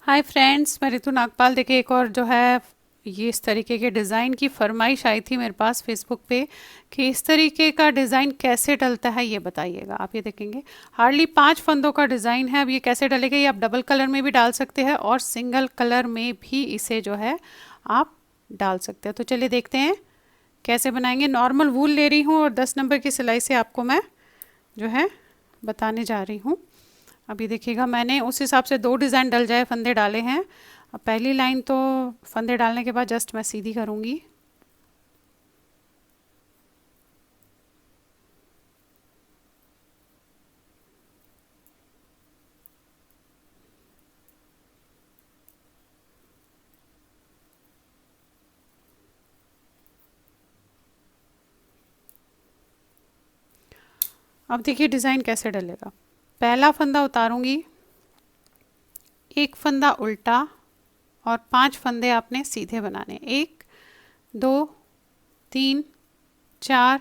Hi friends, मैं रितु नागपाल। देखिए, एक और जो है ये इस तरीके के डिज़ाइन की फरमाइश आई थी मेरे पास फेसबुक पे कि इस तरीके का डिज़ाइन कैसे डलता है ये बताइएगा। आप ये देखेंगे हार्डली 5 फंदों का डिज़ाइन है। अब ये कैसे डलेगा, ये आप डबल कलर में भी डाल सकते हैं और सिंगल कलर में भी इसे जो है आप डाल सकते हैं। तो चलिए देखते हैं कैसे बनाएंगे। नॉर्मल वूल ले रही हूँ और 10 नंबर की सिलाई से आपको मैं जो है बताने जा रही हूँ। अभी देखिएगा, मैंने उस हिसाब से 2 डिज़ाइन डल जाए फंदे डाले हैं। अब पहली लाइन तो फंदे डालने के बाद जस्ट मैं सीधी करूँगी। अब देखिए डिज़ाइन कैसे डलेगा। पहला फंदा उतारूंगी, एक फंदा उल्टा और 5 फंदे आपने सीधे बनाने। 1 2 3 4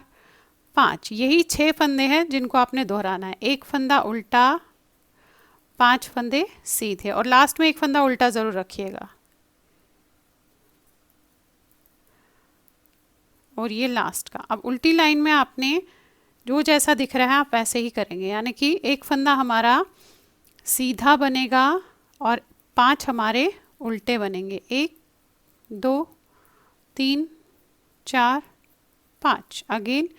5, यही 6 फंदे हैं जिनको आपने दोहराना है। एक फंदा उल्टा, 5 फंदे सीधे और लास्ट में एक फंदा उल्टा ज़रूर रखिएगा। और ये लास्ट का। अब उल्टी लाइन में आपने जो जैसा दिख रहा है आप वैसे ही करेंगे, यानी कि एक फंदा हमारा सीधा बनेगा और 5 हमारे उल्टे बनेंगे। 1 2 3 4 5। अगेन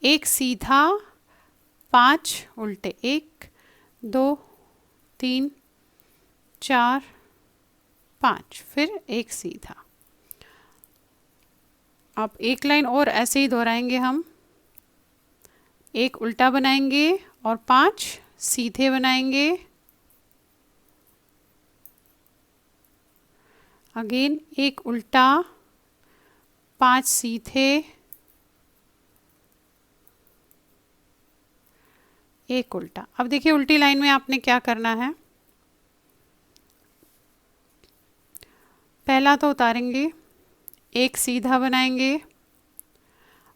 एक सीधा, 5 उल्टे। 1 2 3 4 5, फिर एक सीधा। अब एक लाइन और ऐसे ही दोहराएंगे हम। एक उल्टा बनाएंगे और 5 सीधे बनाएंगे। अगेन एक उल्टा, 5 सीधे, एक उल्टा। अब देखिए उल्टी लाइन में आपने क्या करना है। पहला तो उतारेंगे, एक सीधा बनाएंगे।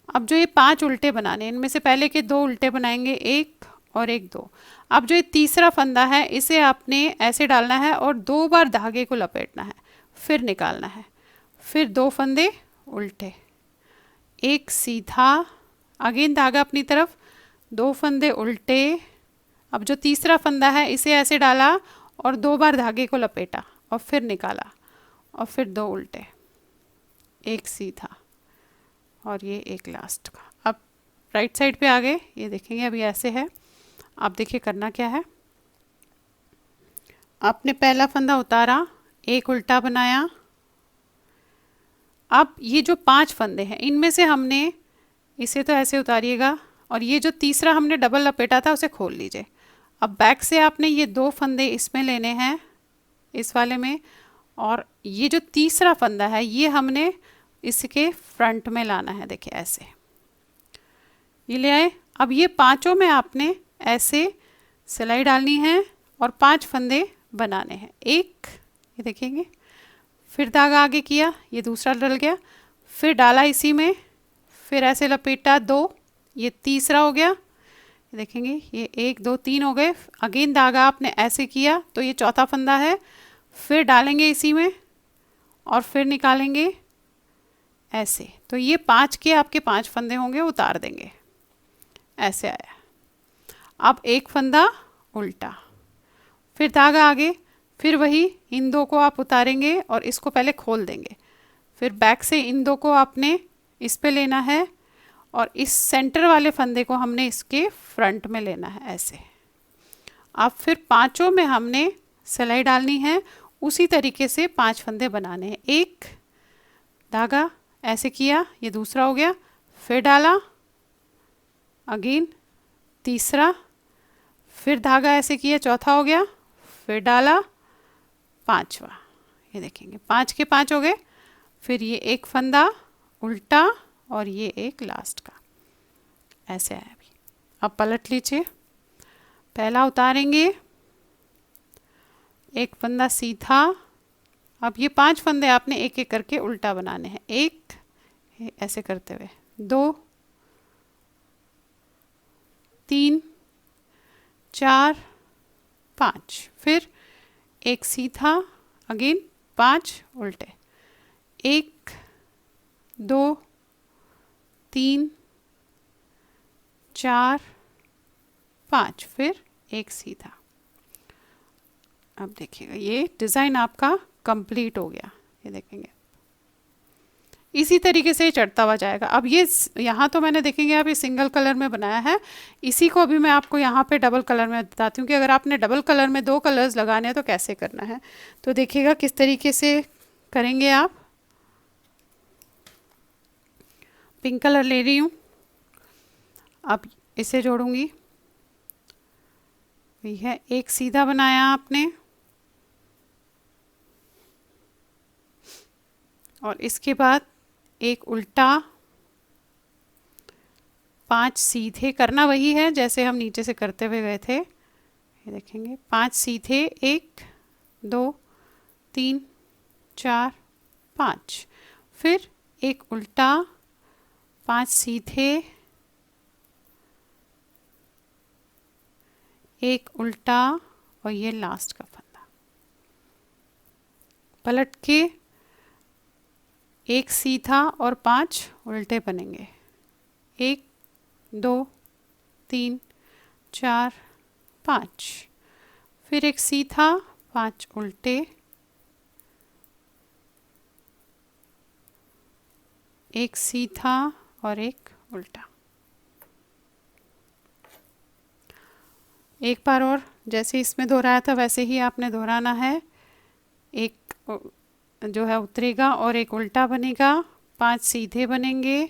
अब जो ये 5 उल्टे बनाने, इनमें से पहले के 2 उल्टे बनाएंगे, एक और एक, 2। अब जो ये तीसरा फंदा है इसे आपने ऐसे डालना है और 2 बार धागे को लपेटना है, फिर निकालना है। फिर 2 फंदे उल्टे, एक सीधा, अगेन धागा अपनी तरफ, 2 फंदे उल्टे। अब जो तीसरा फंदा है इसे ऐसे डाला और 2 बार धागे को लपेटा और फिर निकाला और फिर 2 उल्टे, एक सीधा और ये एक लास्ट का। अब राइट साइड पे आ गए, ये देखेंगे अभी ऐसे है। अब देखिए करना क्या है। आपने पहला फंदा उतारा, एक उल्टा बनाया। अब ये जो 5 फंदे हैं इनमें से हमने, इसे तो ऐसे उतारिएगा और ये जो तीसरा हमने डबल लपेटा था उसे खोल लीजिए। अब बैक से आपने ये 2 फंदे इसमें लेने हैं, इस वाले में, और ये जो तीसरा फंदा है ये हमने इसके फ्रंट में लाना है। देखिए ऐसे ये ले आए। अब ये पांचों में आपने ऐसे सिलाई डालनी है और 5 फंदे बनाने हैं। एक, ये देखेंगे, फिर धागा आगे किया, ये दूसरा डल गया, फिर डाला इसी में, फिर ऐसे लपेटा, 2, ये तीसरा हो गया, ये देखेंगे, ये 1 2 3 हो गए। अगेन धागा आपने ऐसे किया तो ये चौथा फंदा है, फिर डालेंगे इसी में और फिर निकालेंगे ऐसे। तो ये 5 के आपके 5 फंदे होंगे, उतार देंगे, ऐसे आया। अब एक फंदा उल्टा, फिर धागा आगे, फिर वही इन 2 को आप उतारेंगे और इसको पहले खोल देंगे। फिर बैक से इन 2 को आपने इस पे लेना है और इस सेंटर वाले फंदे को हमने इसके फ्रंट में लेना है ऐसे। अब फिर पांचों में हमने सिलाई डालनी है, उसी तरीके से 5 फंदे बनाने हैं। एक धागा ऐसे किया, ये दूसरा हो गया, फिर डाला, अगेन तीसरा, फिर धागा ऐसे किया, चौथा हो गया, फिर डाला, पांचवा। ये देखेंगे 5 के 5 हो गए। फिर ये एक फंदा उल्टा और ये एक लास्ट का, ऐसे आया। अभी अब पलट लीजिए, पहला उतारेंगे, एक फंदा सीधा। अब ये 5 फंदे आपने एक एक करके उल्टा बनाने हैं। एक, ऐसे करते हुए, 2 3 4 5, फिर एक सीधा, अगेन 5 उल्टे, 1 2 3 4 5, फिर एक सीधा। अब देखिएगा ये डिज़ाइन आपका कंप्लीट हो गया, ये देखेंगे इसी तरीके से चढ़ता हुआ जाएगा। अब ये यहाँ तो मैंने देखेंगे आप ये सिंगल कलर में बनाया है, इसी को अभी मैं आपको यहाँ पे डबल कलर में बताती हूँ कि अगर आपने डबल कलर में 2 कलर्स लगाने हैं तो कैसे करना है। तो देखिएगा किस तरीके से करेंगे आप। पिंक कलर ले रही हूँ, अब इसे जोड़ूंगी। ये है एक सीधा बनाया आपने और इसके बाद एक उल्टा, 5 सीधे, करना वही है जैसे हम नीचे से करते हुए गए थे। ये देखेंगे 5 सीधे, 1 2 3 4 5, फिर एक उल्टा, 5 सीधे, एक उल्टा और ये लास्ट का फंदा, पलट के एक सीधा और 5 उल्टे बनेंगे, 1 2 3 4 5, फिर एक सीधा, 5 उल्टे, एक सीधा और एक उल्टा। एक बार और जैसे इसमें दोहराया था वैसे ही आपने दोहराना है। एक जो है उतरेगा और एक उल्टा बनेगा, 5 सीधे बनेंगे,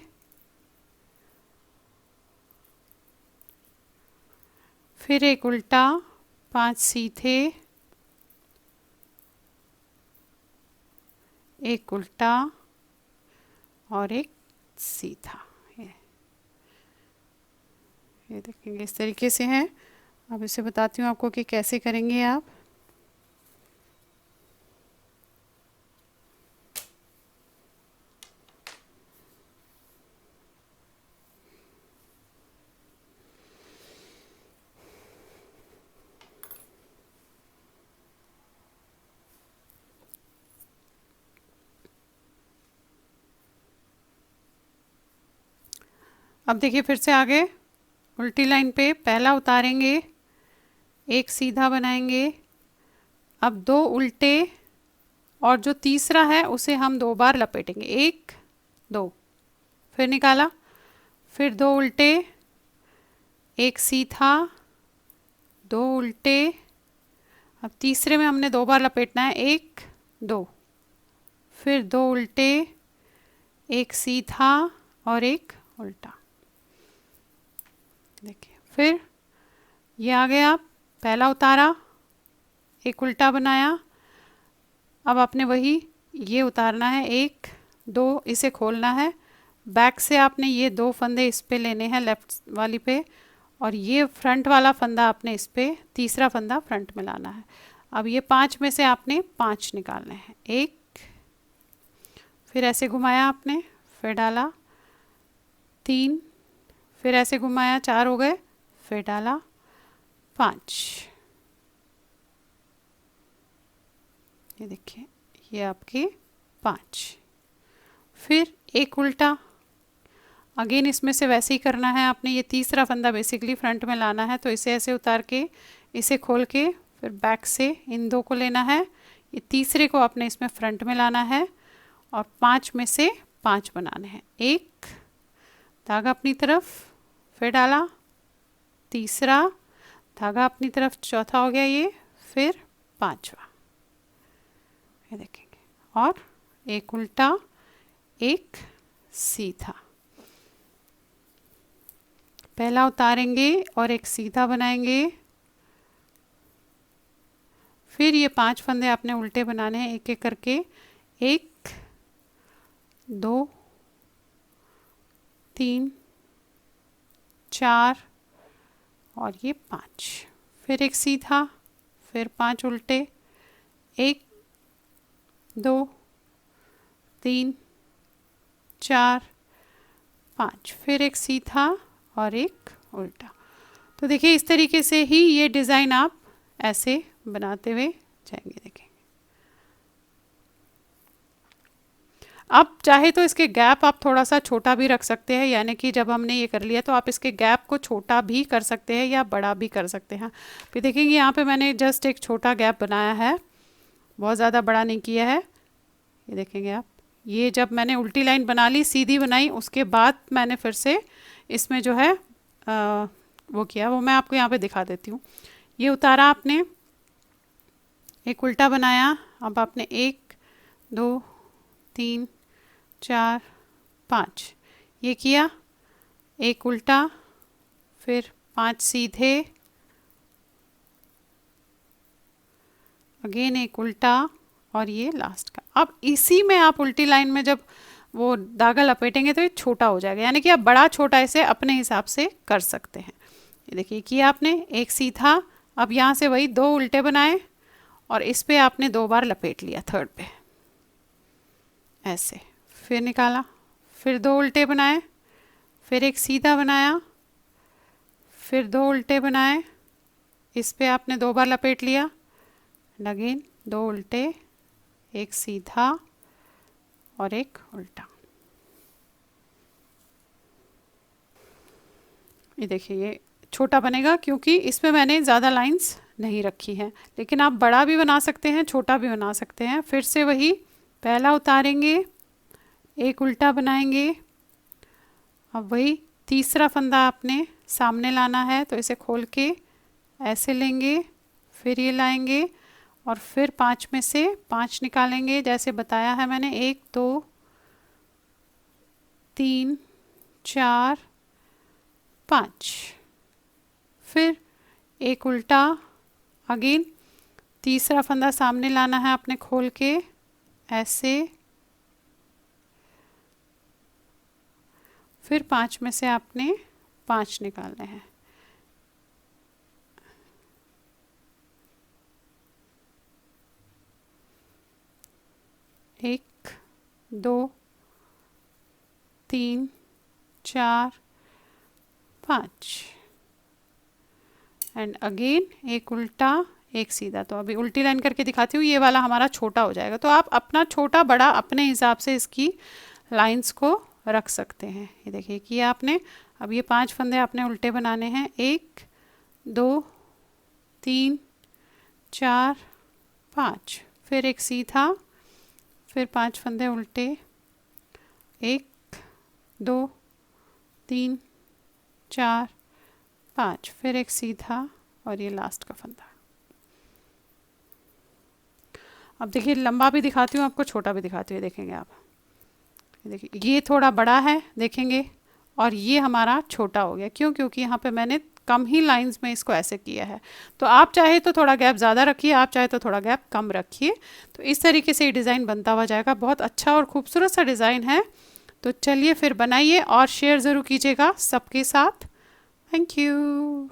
फिर एक उल्टा, 5 सीधे, एक उल्टा और एक सीधा। ये देखेंगे इस तरीके से है। अब इसे बताती हूँ आपको कि कैसे करेंगे आप। अब देखिए फिर से आगे उल्टी लाइन पे पहला उतारेंगे, एक सीधा बनाएंगे, अब 2 उल्टे और जो तीसरा है उसे हम 2 बार लपेटेंगे, 1 2, फिर निकाला, फिर 2 उल्टे, एक सीधा, 2 उल्टे, अब तीसरे में हमने 2 बार लपेटना है, 1 2, फिर 2 उल्टे, एक सीधा और एक उल्टा। देखिए फिर ये आ गया, पहला उतारा, एक उल्टा बनाया, अब आपने वही ये उतारना है, 1 2, इसे खोलना है, बैक से आपने ये 2 फंदे इस पे लेने हैं लेफ्ट वाली पे, और ये फ्रंट वाला फंदा आपने इस पे, तीसरा फंदा फ्रंट में लाना है। अब ये 5 में से आपने 5 निकालने हैं, 1, फिर ऐसे घुमाया आपने, फिर डाला, 3, फिर ऐसे घुमाया, 4 हो गए, फिर डाला, 5। ये देखिए ये आपके 5, फिर एक उल्टा, अगेन इसमें से वैसे ही करना है आपने, ये तीसरा फंदा बेसिकली फ्रंट में लाना है, तो इसे ऐसे उतार के, इसे खोल के, फिर बैक से इन 2 को लेना है, ये तीसरे को आपने इसमें फ्रंट में लाना है और 5 में से 5 बनाने हैं, 1 धागा अपनी तरफ, फिर डाला, तीसरा धागा अपनी तरफ, चौथा हो गया ये, फिर 5वां, ये देखेंगे, और एक उल्टा, एक सीधा, पहला उतारेंगे और एक सीधा बनाएंगे, फिर ये 5 फंदे आपने उल्टे बनाने हैं एक एक करके, 1 2 3 4 और ये 5, फिर एक सीधा, फिर 5 उल्टे, 1 2 3 4 5, फिर एक सीधा और एक उल्टा। तो देखिए इस तरीके से ही ये डिज़ाइन आप ऐसे बनाते हुए जाएंगे, देखेंगे। अब चाहे तो इसके गैप आप थोड़ा सा छोटा भी रख सकते हैं, यानी कि जब हमने ये कर लिया तो आप इसके गैप को छोटा भी कर सकते हैं या बड़ा भी कर सकते हैं। फिर देखेंगे यहाँ पे मैंने जस्ट एक छोटा गैप बनाया है, बहुत ज़्यादा बड़ा नहीं किया है। ये देखेंगे आप, ये जब मैंने उल्टी लाइन बना ली, सीधी बनाई, उसके बाद मैंने फिर से इसमें जो है वो किया, वो मैं आपको यहाँ पे दिखा देती हूँ। ये उतारा आपने, एक उल्टा बनाया, अब आपने 1 2 3 4 5 ये किया, एक उल्टा, फिर 5 सीधे, अगेन एक उल्टा, और ये लास्ट का। अब इसी में आप उल्टी लाइन में जब वो धागा लपेटेंगे तो ये छोटा हो जाएगा, यानी कि आप बड़ा छोटा इसे अपने हिसाब से कर सकते हैं। ये देखिए किया आपने, एक सीधा, अब यहाँ से वही 2 उल्टे बनाए और इस पे आपने 2 बार लपेट लिया, थर्ड पे ऐसे, फिर निकाला, फिर 2 उल्टे बनाए, फिर एक सीधा बनाया, फिर 2 उल्टे बनाए, इस पे आपने 2 बार लपेट लिया, अगेन 2 उल्टे, एक सीधा और एक उल्टा। ये देखिए ये छोटा बनेगा क्योंकि इसमें मैंने ज़्यादा लाइंस नहीं रखी हैं, लेकिन आप बड़ा भी बना सकते हैं, छोटा भी बना सकते हैं। फिर से वही पहला उतारेंगे, एक उल्टा बनाएंगे, अब वही तीसरा फंदा आपने सामने लाना है, तो इसे खोल के ऐसे लेंगे, फिर ये लाएंगे और फिर 5 में से 5 निकालेंगे जैसे बताया है मैंने, 1 2 3 4 5, फिर एक उल्टा, अगेन तीसरा फंदा सामने लाना है आपने खोल के ऐसे, फिर 5 में से आपने 5 निकालने हैं, 1 2 3 4 5 एंड अगेन एक उल्टा, एक सीधा। तो अभी उल्टी लाइन करके दिखाती हूँ, ये वाला हमारा छोटा हो जाएगा। तो आप अपना छोटा बड़ा अपने हिसाब से इसकी लाइंस को रख सकते हैं। ये देखिए किया आपने, अब ये 5 फंदे आपने उल्टे बनाने हैं, 1 2 3 4 5, फिर एक सीधा, फिर 5 फंदे उल्टे, 1 2 3 4 5, फिर एक सीधा और ये लास्ट का फंदा। अब देखिए लंबा भी दिखाती हूँ आपको, छोटा भी दिखाती हूँ, देखेंगे आप, देखिए ये थोड़ा बड़ा है देखेंगे, और ये हमारा छोटा हो गया। क्यों? क्योंकि यहाँ पे मैंने कम ही लाइंस में इसको ऐसे किया है। तो आप चाहे तो थोड़ा गैप ज़्यादा रखिए, आप चाहे तो थोड़ा गैप कम रखिए। तो इस तरीके से ये डिज़ाइन बनता हुआ जाएगा। बहुत अच्छा और खूबसूरत सा डिज़ाइन है। तो चलिए फिर बनाइए और शेयर ज़रूर कीजिएगा सबके साथ। Thank you.